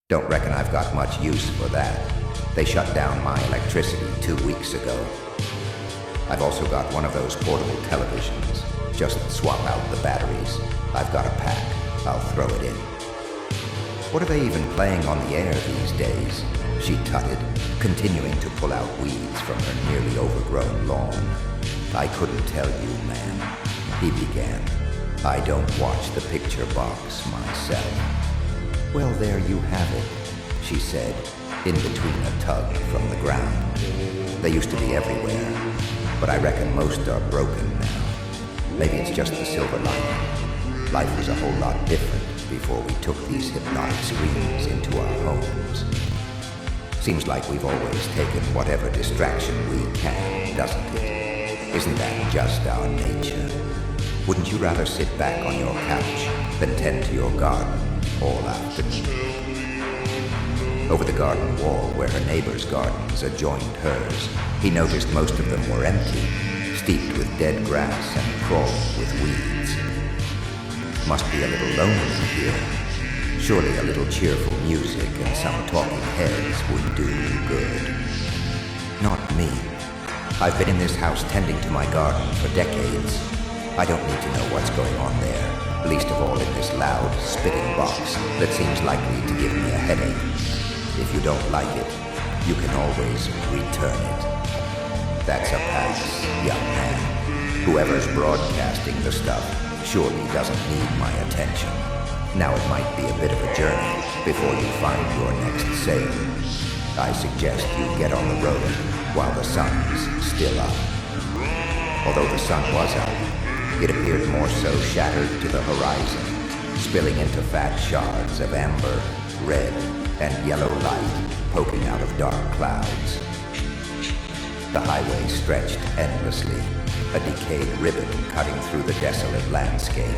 Don't reckon I've got much use for that. They shut down my electricity 2 weeks ago. I've also got one of those portable televisions. Just swap out the batteries. I've got a pack. I'll throw it in. What are they even playing on the air these days? She tutted, continuing to pull out weeds from her nearly overgrown lawn. I couldn't tell you, ma'am, he began. I don't watch the picture box myself. Well, there you have it, she said, in between a tug from the ground. They used to be everywhere, but I reckon most are broken now. Maybe it's just the silver lining. Life was a whole lot different before we took these hypnotic screens into our homes. Seems like we've always taken whatever distraction we can, doesn't it? Isn't that just our nature? Wouldn't you rather sit back on your couch than tend to your garden all afternoon? Over the garden wall where her neighbors' gardens adjoined hers, he noticed most of them were empty, steeped with dead grass and crawling with weeds. Must be a little lonely here. Surely a little cheerful music and some talking heads would do you good. Not me. I've been in this house tending to my garden for decades. I don't need to know what's going on there, least of all in this loud, spitting box that seems likely to give me a headache. If you don't like it, you can always return it. That's a pass, young man. Whoever's broadcasting the stuff surely doesn't need my attention. Now it might be a bit of a journey before you find your next sale. I suggest you get on the road while the sun's still up. Although the sun was up, it appeared more so shattered to the horizon, spilling into fat shards of amber, red, and yellow light poking out of dark clouds. The highway stretched endlessly, a decayed ribbon cutting through the desolate landscape.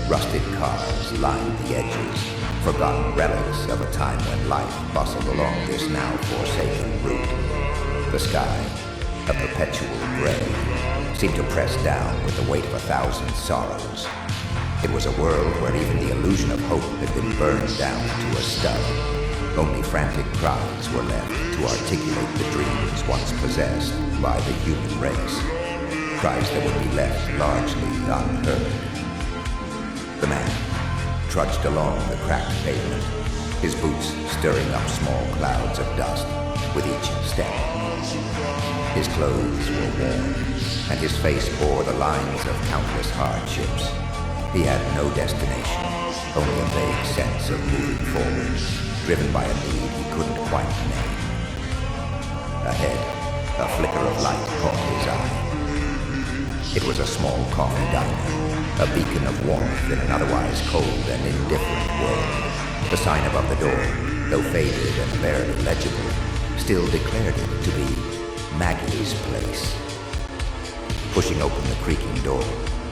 Rusted cars lined the edges, forgotten relics of a time when life bustled along this now forsaken route. The sky, a perpetual gray, seemed to press down with the weight of 1,000 sorrows. It was a world where even the illusion of hope had been burned down to a stub. Only frantic cries were left to articulate the dreams once possessed by the human race. Cries that would be left largely unheard. The man trudged along the cracked pavement, his boots stirring up small clouds of dust with each step. His clothes were worn, and his face bore the lines of countless hardships. He had no destination, only a vague sense of moving forward, driven by a need he couldn't quite name. Ahead, a flicker of light caught his eye. It was a small coffee diner, a beacon of warmth in an otherwise cold and indifferent world. The sign above the door, though faded and barely legible, still declared it to be Maggie's place. Pushing open the creaking door,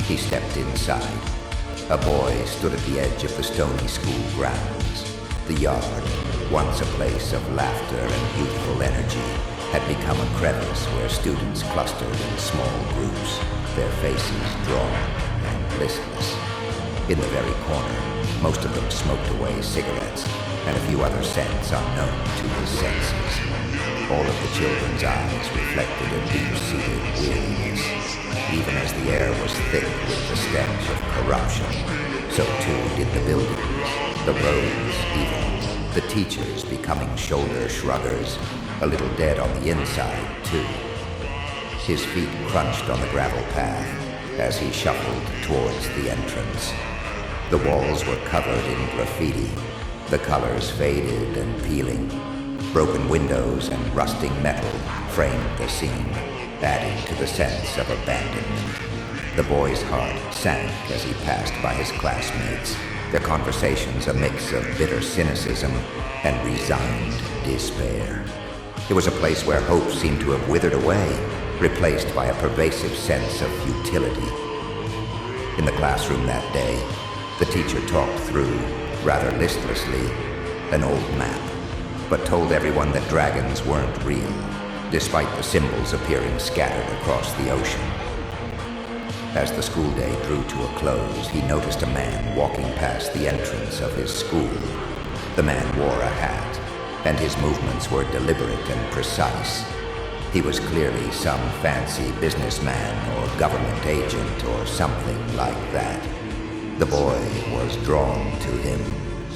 he stepped inside. A boy stood at the edge of the stony school grounds. The yard, once a place of laughter and youthful energy, had become a crevice where students clustered in small groups, their faces drawn and listless. In the very corner, most of them smoked away cigarettes, and a few other scents unknown to his senses. All of the children's eyes reflected a deep-seated weariness. Even as the air was thick with the stench of corruption, so too did the buildings, the roads even, the teachers becoming shoulder shruggers, a little dead on the inside too. His feet crunched on the gravel path as he shuffled towards the entrance. The walls were covered in graffiti, the colors faded and peeling. Broken windows and rusting metal framed the scene, adding to the sense of abandonment. The boy's heart sank as he passed by his classmates, their conversations a mix of bitter cynicism and resigned despair. It was a place where hope seemed to have withered away, replaced by a pervasive sense of futility. In the classroom that day, the teacher talked through, rather listlessly, an old map, but told everyone that dragons weren't real, despite the symbols appearing scattered across the ocean. As the school day drew to a close, he noticed a man walking past the entrance of his school. The man wore a hat, and his movements were deliberate and precise. He was clearly some fancy businessman or government agent or something like that. The boy was drawn to him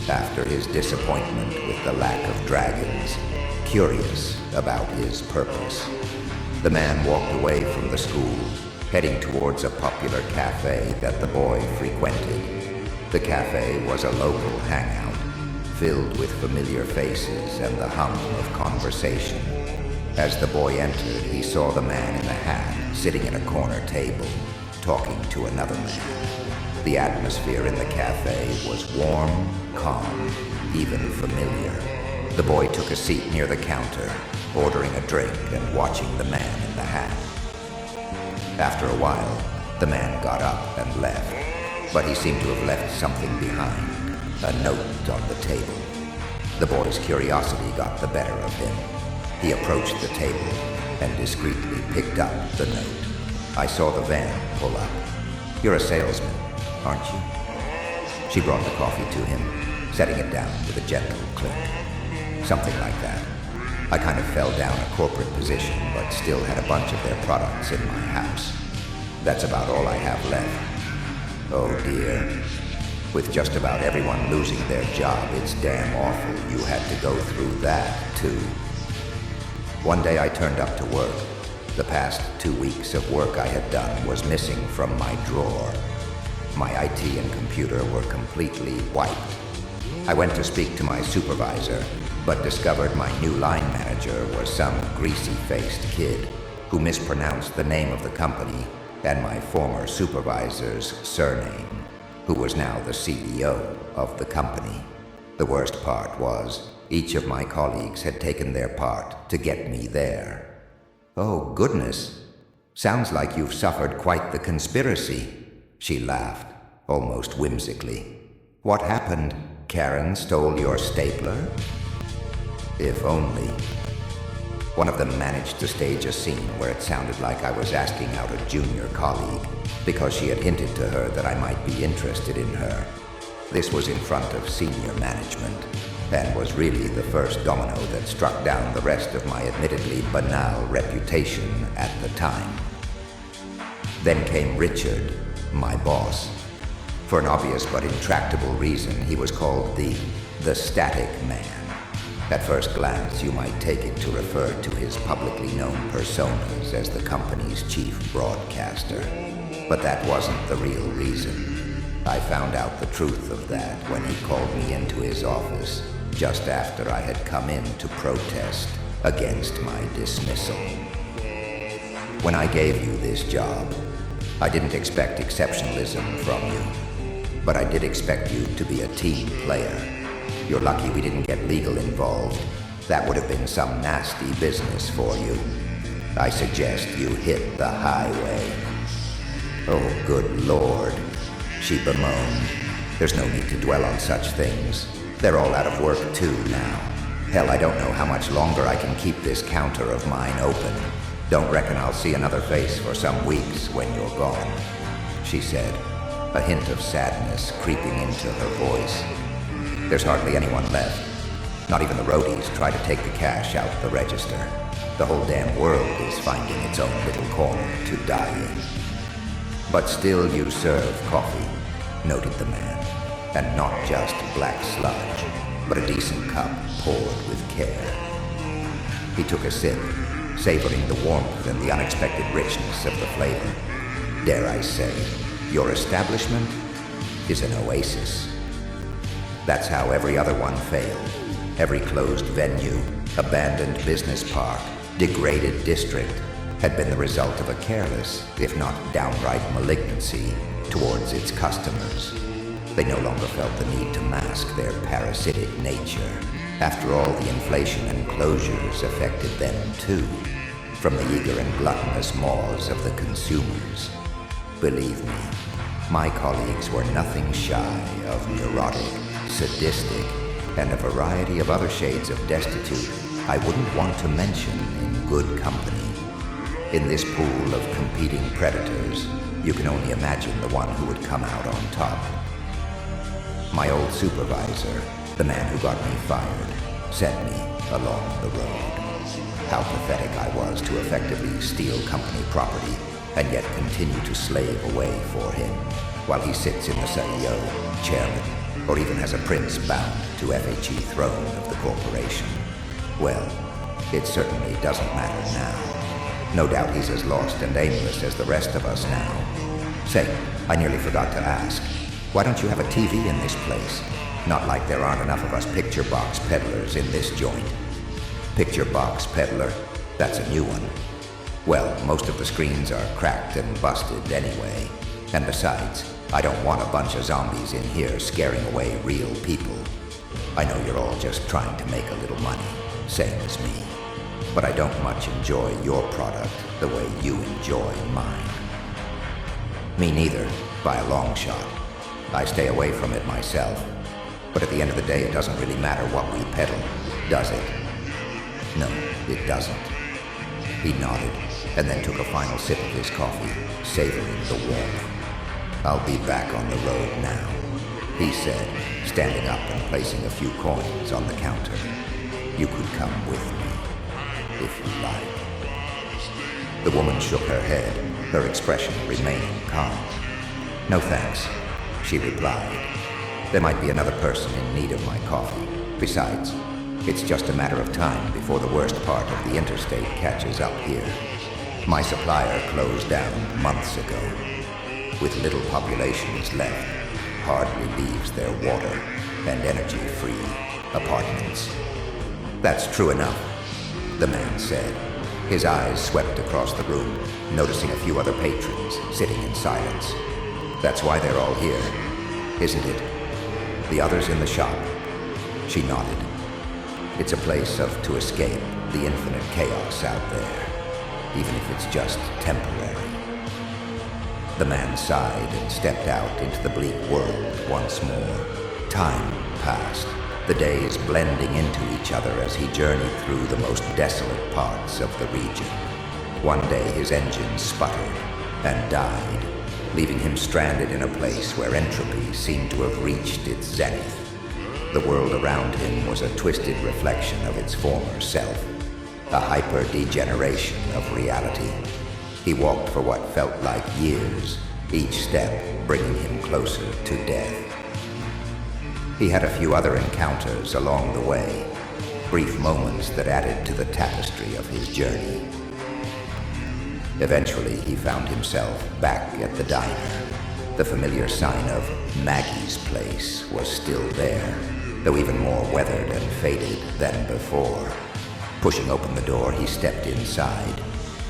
after his disappointment with the lack of dragons, curious about his purpose. The man walked away from the school, heading towards a popular cafe that the boy frequented. The cafe was a local hangout, filled with familiar faces and the hum of conversation. As the boy entered, he saw the man in the hat sitting at a corner table, talking to another man. The atmosphere in the cafe was warm, calm, even familiar. The boy took a seat near the counter, ordering a drink and watching the man in the hat. After a while, the man got up and left, but he seemed to have left something behind, a note on the table. The boy's curiosity got the better of him. He approached the table and discreetly picked up the note. I saw the van pull up. "You're a salesman, aren't you?" She brought the coffee to him, setting it down with a gentle click. "Something like that. I kind of fell down a corporate position, but still had a bunch of their products in my house. That's about all I have left." "Oh dear. With just about everyone losing their job, it's damn awful you had to go through that, too." One day I turned up to work. The past 2 weeks of work I had done was missing from my drawer. My IT and computer were completely wiped. I went to speak to my supervisor, but discovered my new line manager was some greasy-faced kid who mispronounced the name of the company and my former supervisor's surname, who was now the CEO of the company. The worst part was, each of my colleagues had taken their part to get me there. "Oh, goodness. Sounds like you've suffered quite the conspiracy," she laughed, almost whimsically. "What happened? Karen stole your stapler?" If only. One of them managed to stage a scene where it sounded like I was asking out a junior colleague because she had hinted to her that I might be interested in her. This was in front of senior management, and was really the first domino that struck down the rest of my admittedly banal reputation at the time. Then came Richard, my boss. For an obvious but intractable reason, he was called the Static Man. At first glance, you might take it to refer to his publicly known personas as the company's chief broadcaster. But that wasn't the real reason. I found out the truth of that when he called me into his office just after I had come in to protest against my dismissal. "When I gave you this job, I didn't expect exceptionalism from you, but I did expect you to be a team player. You're lucky we didn't get legal involved. That would have been some nasty business for you. I suggest you hit the highway." "Oh, good Lord," she bemoaned. "There's no need to dwell on such things. They're all out of work too now. Hell, I don't know how much longer I can keep this counter of mine open. Don't reckon I'll see another face for some weeks when you're gone," she said, a hint of sadness creeping into her voice. "There's hardly anyone left. Not even the roadies try to take the cash out the register. The whole damn world is finding its own little corner to die in." "But still you serve coffee," noted the man, "and not just black sludge, but a decent cup poured with care." He took a sip, savoring the warmth and the unexpected richness of the flavor. "Dare I say, your establishment is an oasis." That's how every other one failed. Every closed venue, abandoned business park, degraded district had been the result of a careless, if not downright malignancy, towards its customers. They no longer felt the need to mask their parasitic nature. After all, the inflation and closures affected them too, from the eager and gluttonous maws of the consumers. Believe me, my colleagues were nothing shy of neurotic, sadistic, and a variety of other shades of destitute I wouldn't want to mention in good company. In this pool of competing predators, you can only imagine the one who would come out on top. My old supervisor, The man who got me fired sent me along the road. How pathetic I was to effectively steal company property and yet continue to slave away for him while he sits in the CEO, chairman, or even has a prince bound to FHE throne of the corporation. Well, it certainly doesn't matter now. No doubt he's as lost and aimless as the rest of us now. Say, I nearly forgot to ask, why don't you have a TV in this place? Not like there aren't enough of us picture box peddlers in this joint. Picture box peddler? That's a new one. Well, most of the screens are cracked and busted anyway. And besides, I don't want a bunch of zombies in here scaring away real people. I know you're all just trying to make a little money, same as me. But I don't much enjoy your product the way you enjoy mine. Me neither, by a long shot. I stay away from it myself. But at the end of the day, it doesn't really matter what we peddle, does it? No, it doesn't. He nodded, and then took a final sip of his coffee, savoring the warmth. I'll be back on the road now, he said, standing up and placing a few coins on the counter. You could come with me, if you like. The woman shook her head, her expression remaining calm. No thanks, she replied. There might be another person in need of my coffee. Besides, it's just a matter of time before the worst part of the interstate catches up here. My supplier closed down months ago. With little populations left, hardly leaves their water and energy-free apartments. That's true enough, the man said. His eyes swept across the room, noticing a few other patrons sitting in silence. That's why they're all here, isn't it? The others in the shop. She nodded. It's a place to escape the infinite chaos out there, even if it's just temporary. The man sighed and stepped out into the bleak world once more. Time passed, the days blending into each other as he journeyed through the most desolate parts of the region. One day his engine sputtered and died, leaving him stranded in a place where entropy seemed to have reached its zenith. The world around him was a twisted reflection of its former self, a hyper-degeneration of reality. He walked for what felt like years, each step bringing him closer to death. He had a few other encounters along the way, brief moments that added to the tapestry of his journey. Eventually, he found himself back at the diner. The familiar sign of Maggie's Place was still there, though even more weathered and faded than before. Pushing open the door, he stepped inside.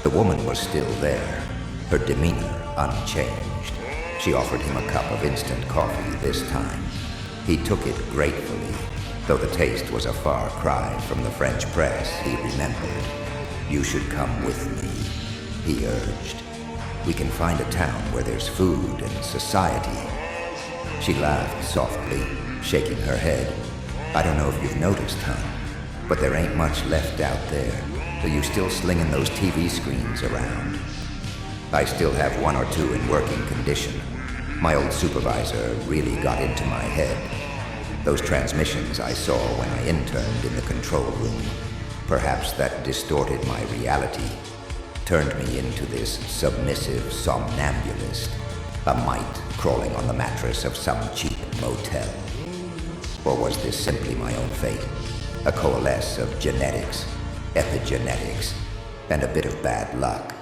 The woman was still there, her demeanor unchanged. She offered him a cup of instant coffee this time. He took it gratefully, though the taste was a far cry from the French press he remembered. You should come with me, he urged. We can find a town where there's food and society. She laughed softly, shaking her head. I don't know if you've noticed, hon, but there ain't much left out there. Are you still slinging those TV screens around? I still have one or two in working condition. My old supervisor really got into my head. Those transmissions I saw when I interned in the control room, perhaps that distorted my reality, turned me into this submissive somnambulist, a mite crawling on the mattress of some cheap motel. Or was this simply my own fate? A coalesce of genetics, epigenetics, and a bit of bad luck,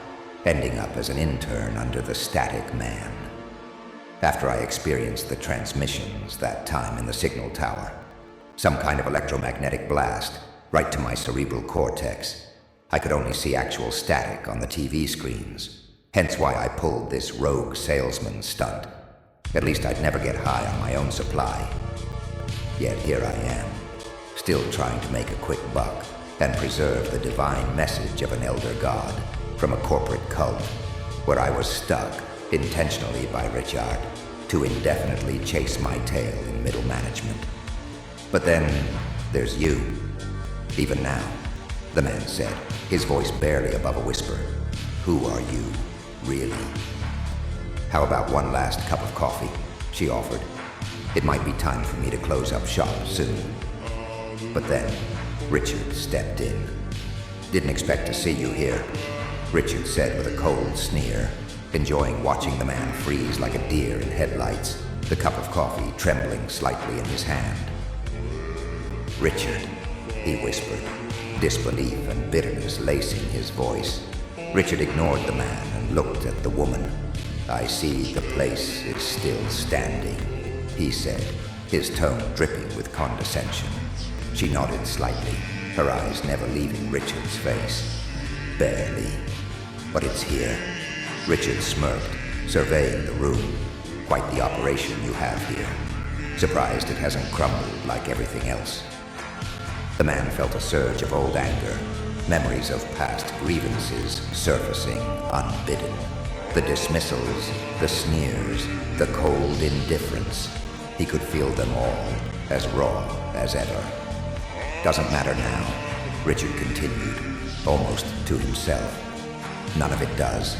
ending up as an intern under the static man. After I experienced the transmissions that time in the signal tower, some kind of electromagnetic blast right to my cerebral cortex, I could only see actual static on the TV screens, hence why I pulled this rogue salesman stunt. At least I'd never get high on my own supply. Yet here I am, still trying to make a quick buck and preserve the divine message of an elder god from a corporate cult, where I was stuck, intentionally by Richard, to indefinitely chase my tail in middle management. But then, there's you. Even now, the man said, his voice barely above a whisper. Who are you, really? How about one last cup of coffee? She offered. It might be time for me to close up shop soon. But then, Richard stepped in. "Didn't expect to see you here," Richard said with a cold sneer, enjoying watching the man freeze like a deer in headlights, the cup of coffee trembling slightly in his hand. "Richard," he whispered, disbelief and bitterness lacing his voice. Richard ignored the man and looked at the woman. "I see the place is still standing," he said, his tone dripping with condescension. She nodded slightly, her eyes never leaving Richard's face. "Barely. But it's here." Richard smirked, surveying the room. "Quite the operation you have here. Surprised it hasn't crumbled like everything else." The man felt a surge of old anger, memories of past grievances surfacing unbidden. The dismissals, the sneers, the cold indifference. He could feel them all, as raw as ever. "Doesn't matter now," Richard continued, almost to himself. "None of it does."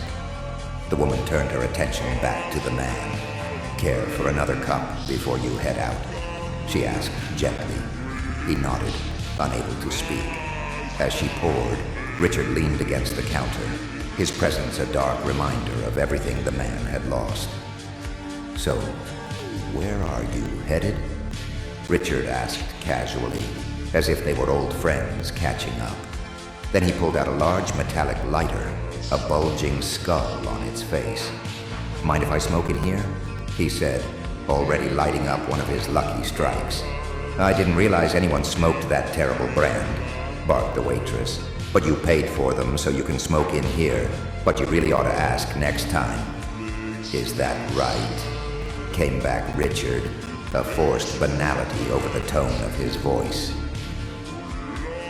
The woman turned her attention back to the man. "Care for another cup before you head out?" she asked gently. He nodded, unable to speak. As she poured, Richard leaned against the counter, his presence a dark reminder of everything the man had lost. "So, where are you headed?" Richard asked casually, as if they were old friends catching up. Then he pulled out a large metallic lighter, a bulging skull on its face. "Mind if I smoke in here?" he said, already lighting up one of his lucky strikes. "I didn't realize anyone smoked that terrible brand," barked the waitress. "But you paid for them so you can smoke in here. But you really ought to ask next time." "Is that right?" came back Richard, a forced banality over the tone of his voice.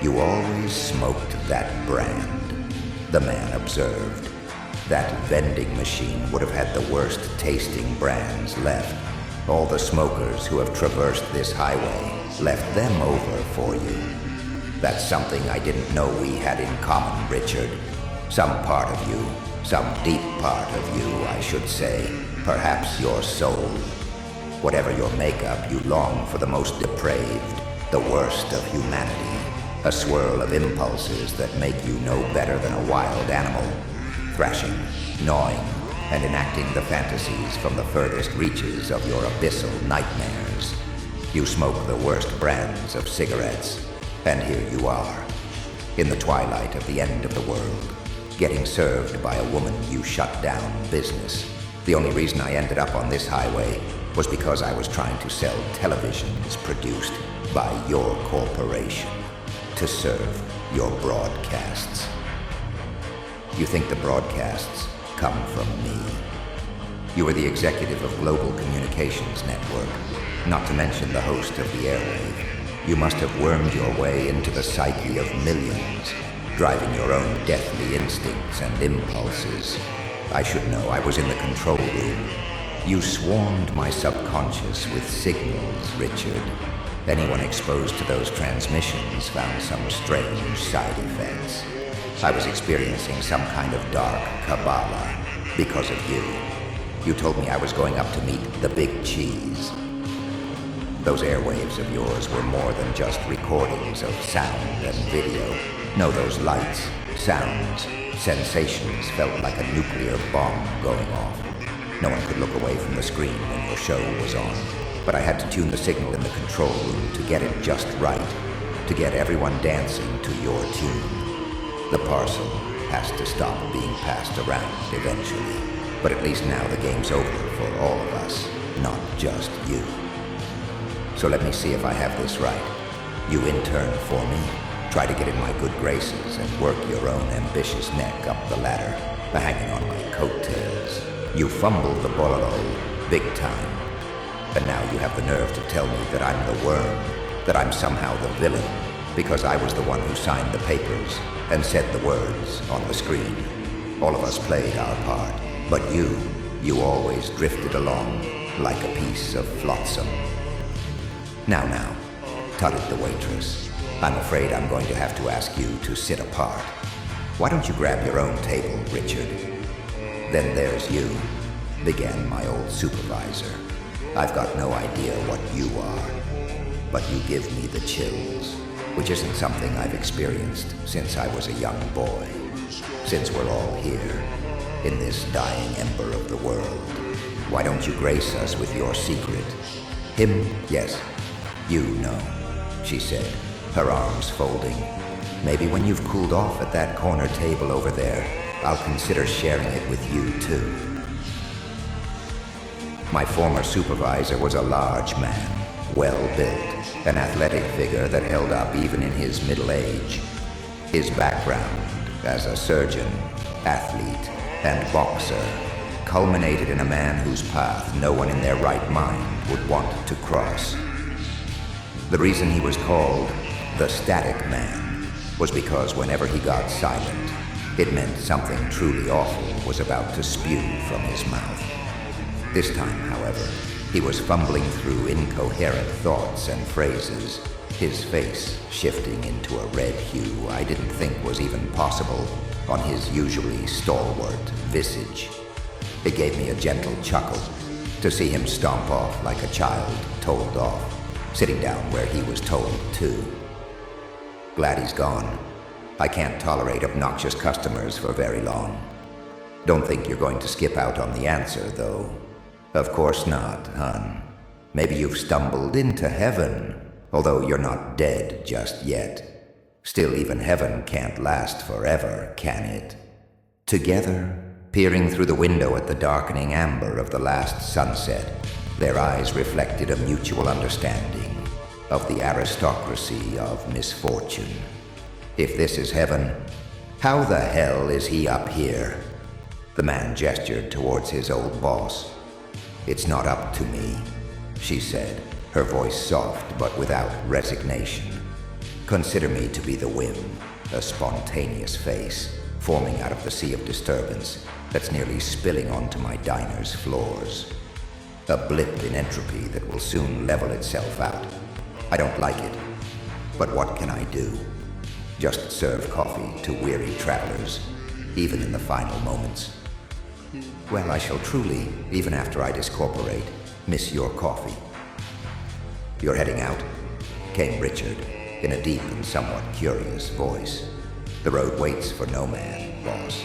"You always smoked that brand," the man observed. "That vending machine would have had the worst tasting brands left. All the smokers who have traversed this highway left them over for you. That's something I didn't know we had in common, Richard. Some part of you, some deep part of you, I should say, perhaps your soul. Whatever your makeup, you long for the most depraved, the worst of humanity, a swirl of impulses that make you no better than a wild animal, thrashing, gnawing, and enacting the fantasies from the furthest reaches of your abyssal nightmares. You smoke the worst brands of cigarettes, and here you are, in the twilight of the end of the world, getting served by a woman you shut down business. The only reason I ended up on this highway was because I was trying to sell televisions produced by your corporation to serve your broadcasts. You think the broadcasts come from me. You are the executive of Global Communications Network, not to mention the host of the airwave. You must have wormed your way into the psyche of millions, driving your own deathly instincts and impulses. I should know. I was in the control room. You swarmed my subconscious with signals, Richard. Anyone exposed to those transmissions found some strange side effects. I was experiencing some kind of dark Kabbalah because of you. You told me I was going up to meet the big cheese. Those airwaves of yours were more than just recordings of sound and video. No, those lights, sounds, sensations felt like a nuclear bomb going off. No one could look away from the screen when your show was on. But I had to tune the signal in the control room to get it just right, to get everyone dancing to your tune. The parcel has to stop being passed around eventually. But at least now the game's over for all of us, not just you. So let me see if I have this right. You intern for me, try to get in my good graces and work your own ambitious neck up the ladder, hanging on my coattails. You fumbled the bololo big time. And now you have the nerve to tell me that I'm the worm, that I'm somehow the villain, because I was the one who signed the papers and said the words on the screen. All of us played our part, but you always drifted along like a piece of flotsam. Now, tutted the waitress. I'm afraid I'm going to have to ask you to sit apart. Why don't you grab your own table, Richard? Then there's you, began my old supervisor. I've got no idea what you are, but you give me the chills, which isn't something I've experienced since I was a young boy. Since we're all here, in this dying ember of the world, why don't you grace us with your secret? Him? Yes, you know, she said, her arms folding. Maybe when you've cooled off at that corner table over there, I'll consider sharing it with you too. My former supervisor was a large man, well-built, an athletic figure that held up even in his middle age. His background as a surgeon, athlete, and boxer culminated in a man whose path no one in their right mind would want to cross. The reason he was called the Static Man was because whenever he got silent, it meant something truly awful was about to spew from his mouth. This time, however, he was fumbling through incoherent thoughts and phrases, his face shifting into a red hue I didn't think was even possible on his usually stalwart visage. It gave me a gentle chuckle to see him stomp off like a child told off, sitting down where he was told to. Glad he's gone. I can't tolerate obnoxious customers for very long. Don't think you're going to skip out on the answer, though. Of course not, hon. Maybe you've stumbled into heaven, although you're not dead just yet. Still, even heaven can't last forever, can it? Together, peering through the window at the darkening amber of the last sunset, their eyes reflected a mutual understanding of the aristocracy of misfortune. If this is heaven, how the hell is he up here? The man gestured towards his old boss. It's not up to me, she said, her voice soft but without resignation. Consider me to be the whim, a spontaneous face forming out of the sea of disturbance that's nearly spilling onto my diner's floors. A blip in entropy that will soon level itself out. I don't like it, but what can I do? Just serve coffee to weary travelers, even in the final moments. Well, I shall truly, even after I discorporate, miss your coffee. You're heading out? Came Richard, in a deep and somewhat curious voice. The road waits for no man, boss.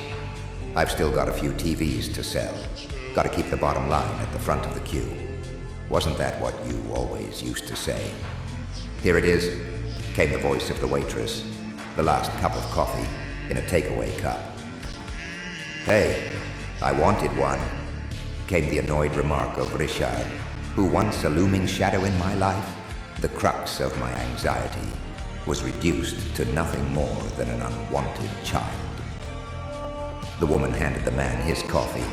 I've still got a few TVs to sell. Gotta keep the bottom line at the front of the queue. Wasn't that what you always used to say? Here it is, came the voice of the waitress. The last cup of coffee in a takeaway cup. Hey, I wanted one, came the annoyed remark of Richard, who once a looming shadow in my life, the crux of my anxiety, was reduced to nothing more than an unwanted child. The woman handed the man his coffee.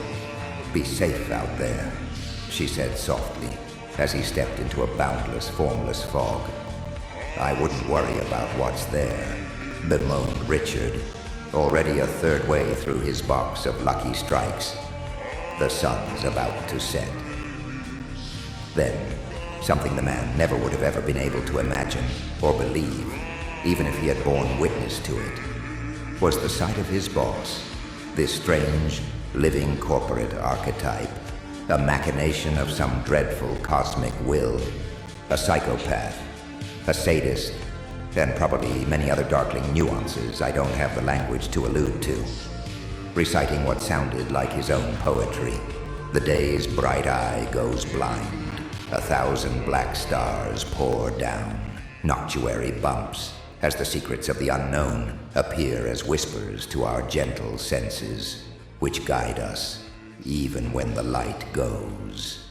Be safe out there, she said softly, as he stepped into a boundless, formless fog. I wouldn't worry about what's there, bemoaned Richard, already a third way through his box of lucky strikes. The sun's about to set. Then, something the man never would have ever been able to imagine or believe, even if he had borne witness to it, was the sight of his boss, this strange, living corporate archetype, a machination of some dreadful cosmic will, a psychopath, a sadist, and probably many other darkling nuances I don't have the language to allude to, reciting what sounded like his own poetry. The day's bright eye goes blind, 1,000 black stars pour down, noctuary bumps, as the secrets of the unknown appear as whispers to our gentle senses, which guide us even when the light goes.